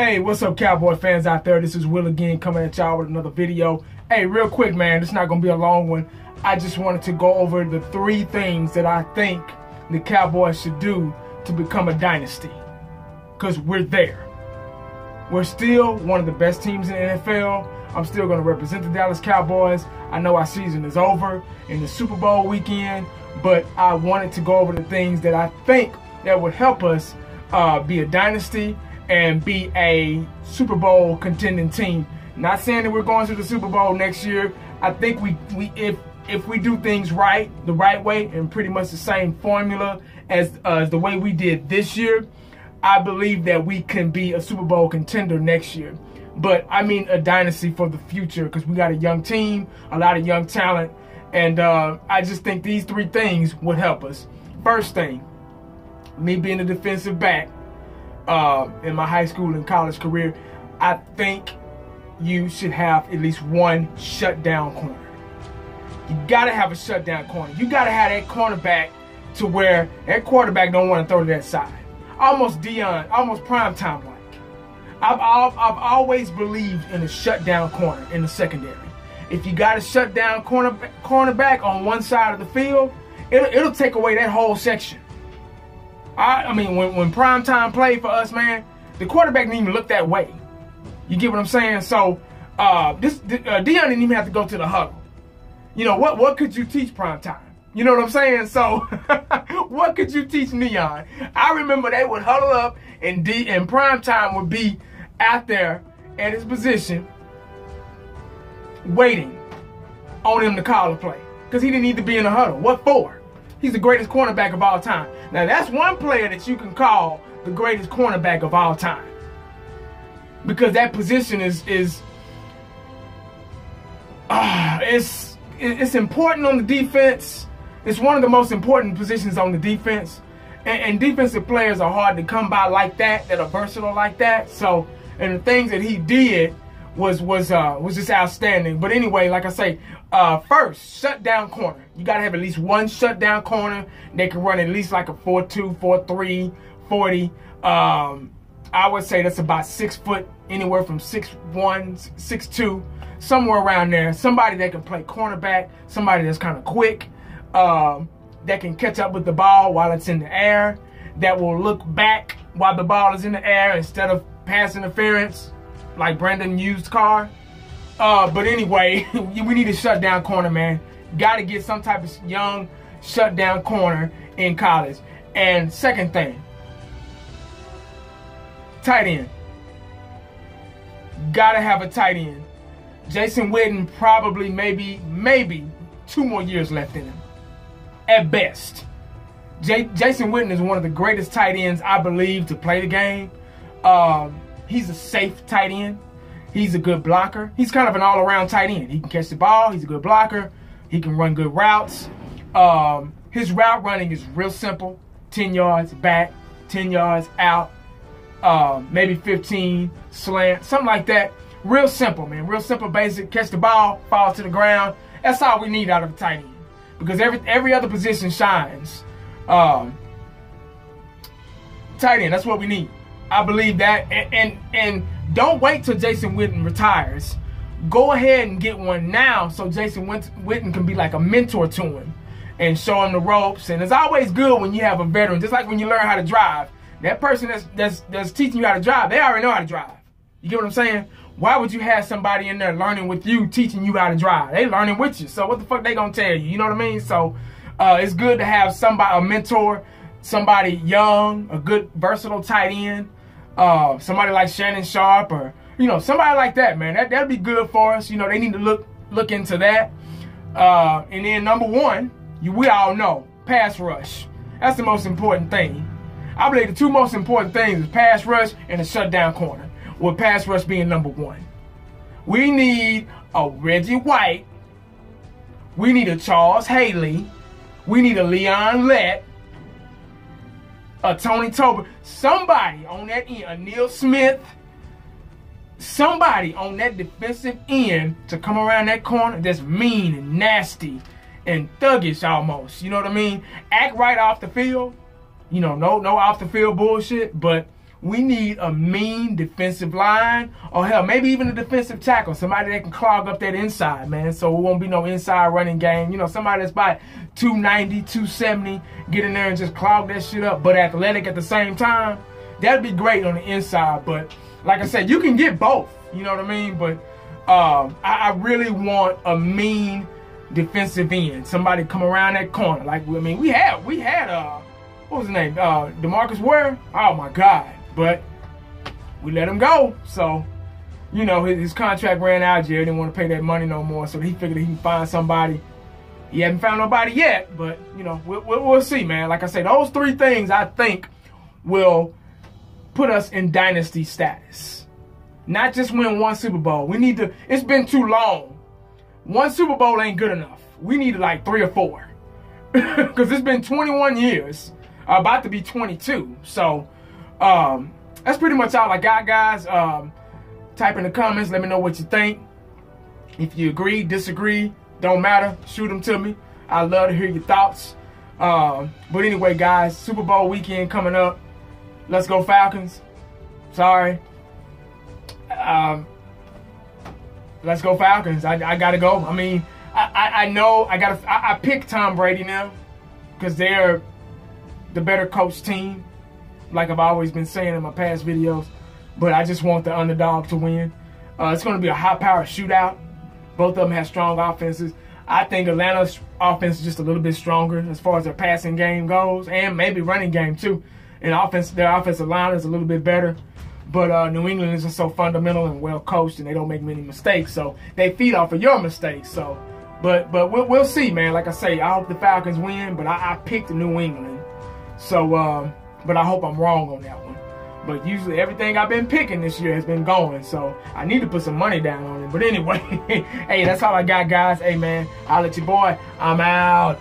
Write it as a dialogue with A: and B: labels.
A: Hey, what's up, Cowboy fans out there? This is Will again, coming at y'all with another video. Hey, real quick, man, it's not going to be a long one. I just wanted to go over the 3 things that I think the Cowboys should do to become a dynasty. Because we're there. We're still one of the best teams in the NFL. I'm still going to represent the Dallas Cowboys. I know our season is over in the Super Bowl weekend, but I wanted to go over the things that I think that would help us be a dynasty and be a Super Bowl contending team. Not saying that we're going to the Super Bowl next year. I think if we do things the right way, and pretty much the same formula as the way we did this year, I believe that we can be a Super Bowl contender next year. But I mean a dynasty for the future, because we got a young team, a lot of young talent, and I just think these 3 things would help us. First thing, me being a defensive back, in my high school and college career, I think you should have at least one shutdown corner. You gotta have a shutdown corner. You gotta have that cornerback to where that quarterback don't want to throw to that side. Almost Dion, almost primetime like. I've always believed in a shutdown corner in the secondary. If you got a shutdown cornerback on one side of the field, it'll take away that whole section. I mean, when primetime played for us, man, the quarterback didn't even look that way. You get what I'm saying? So, Dion didn't even have to go to the huddle. You know, what could you teach primetime? You know what I'm saying? So, what could you teach Neon? I remember they would huddle up, and primetime would be out there at his position, waiting on him to call a play. Because he didn't need to be in the huddle. What for? He's the greatest cornerback of all time. Now, that's one player that you can call the greatest cornerback of all time. Because that position is it's important on the defense. It's one of the most important positions on the defense. And defensive players are hard to come by like that are versatile like that. So, and the things that he did was just outstanding. But anyway, like I say, first, shutdown corner. You got to have at least one shutdown corner. They can run at least like a 4-2, 4-3, 40. I would say that's about 6 foot, anywhere from 6'1", 6'2", somewhere around there. Somebody that can play cornerback, somebody that's kind of quick, that can catch up with the ball while it's in the air, that will look back while the ball is in the air instead of pass interference, like Brandon used car. But anyway, we need a shutdown corner, man. Got to get some type of young shutdown corner in college. And second thing, tight end. Got to have a tight end. Jason Witten probably maybe 2 more years left in him, at best. Jason Witten is one of the greatest tight ends, I believe, to play the game. He's a safe tight end. He's a good blocker. He's kind of an all-around tight end. He can catch the ball. He's a good blocker. He can run good routes. His route running is real simple. 10 yards back, 10 yards out, maybe 15, slant, something like that. Real simple, man. Real simple, basic. Catch the ball, fall to the ground. That's all we need out of a tight end. Because every other position shines. Tight end, that's what we need. I believe that. And don't wait till Jason Witten retires. Go ahead and get one now so Jason Witten can be like a mentor to him and show him the ropes. And it's always good when you have a veteran, just like when you learn how to drive. That person that's teaching you how to drive, they already know how to drive. You get what I'm saying? Why would you have somebody in there learning with you, teaching you how to drive? They learning with you. So what the fuck they gonna tell you? You know what I mean? So it's good to have somebody, a mentor, somebody young, a good versatile tight end. Somebody like Shannon Sharp, or somebody like that, man. That'd be good for us. They need to look into that. And then number 1, we all know, pass rush. That's the most important thing. I believe the 2 most important things is pass rush and a shutdown corner, with pass rush being number 1. We need a Reggie White. We need a Charles Haley. We need a Leon Lett. A Tony Tober, somebody on that end, a Neil Smith, somebody on that defensive end to come around that corner that's mean and nasty and thuggish almost. You know what I mean? Act right off the field. No off the field bullshit, but we need a mean defensive line, or hell, maybe even a defensive tackle, somebody that can clog up that inside, man, so it won't be no inside running game. You know, somebody that's about 290, 270, get in there and just clog that shit up, but athletic at the same time. That'd be great on the inside, but like I said, you can get both, you know what I mean? But I really want a mean defensive end, somebody come around that corner. Like, I mean, we had what was his name? DeMarcus Ware? Oh my God. But we let him go. So, you know, his contract ran out. Jerry didn't want to pay that money no more. So he figured he can find somebody. He hasn't found nobody yet. But, you know, we'll see, man. Like I said, those three things I think will put us in dynasty status. Not just win one Super Bowl. We need to, it's been too long. One Super Bowl ain't good enough. We need like 3 or 4. Because it's been 21 years. About to be 22. So, that's pretty much all I got, guys. Type in the comments. Let me know what you think. If you agree, disagree, don't matter. Shoot them to me. I'd love to hear your thoughts. But anyway, guys, Super Bowl weekend coming up. Let's go Falcons. Sorry. Let's go Falcons. I gotta go. I mean, I know I picked Tom Brady now because they're the better coach team, like I've always been saying in my past videos. But I just want the underdog to win. It's going to be a high-powered shootout. Both of them have strong offenses. I think Atlanta's offense is just a little bit stronger as far as their passing game goes, and maybe running game too. And their offensive line is a little bit better. But New England isn't so fundamental and well coached, and they don't make many mistakes. So they feed off of your mistakes. So, but we'll see, man. Like I say, I hope the Falcons win, but I picked New England. So, but I hope I'm wrong on that one. But usually everything I've been picking this year has been going. So I need to put some money down on it. But anyway, hey, that's all I got, guys. Hey, man, I'll let your boy. I'm out.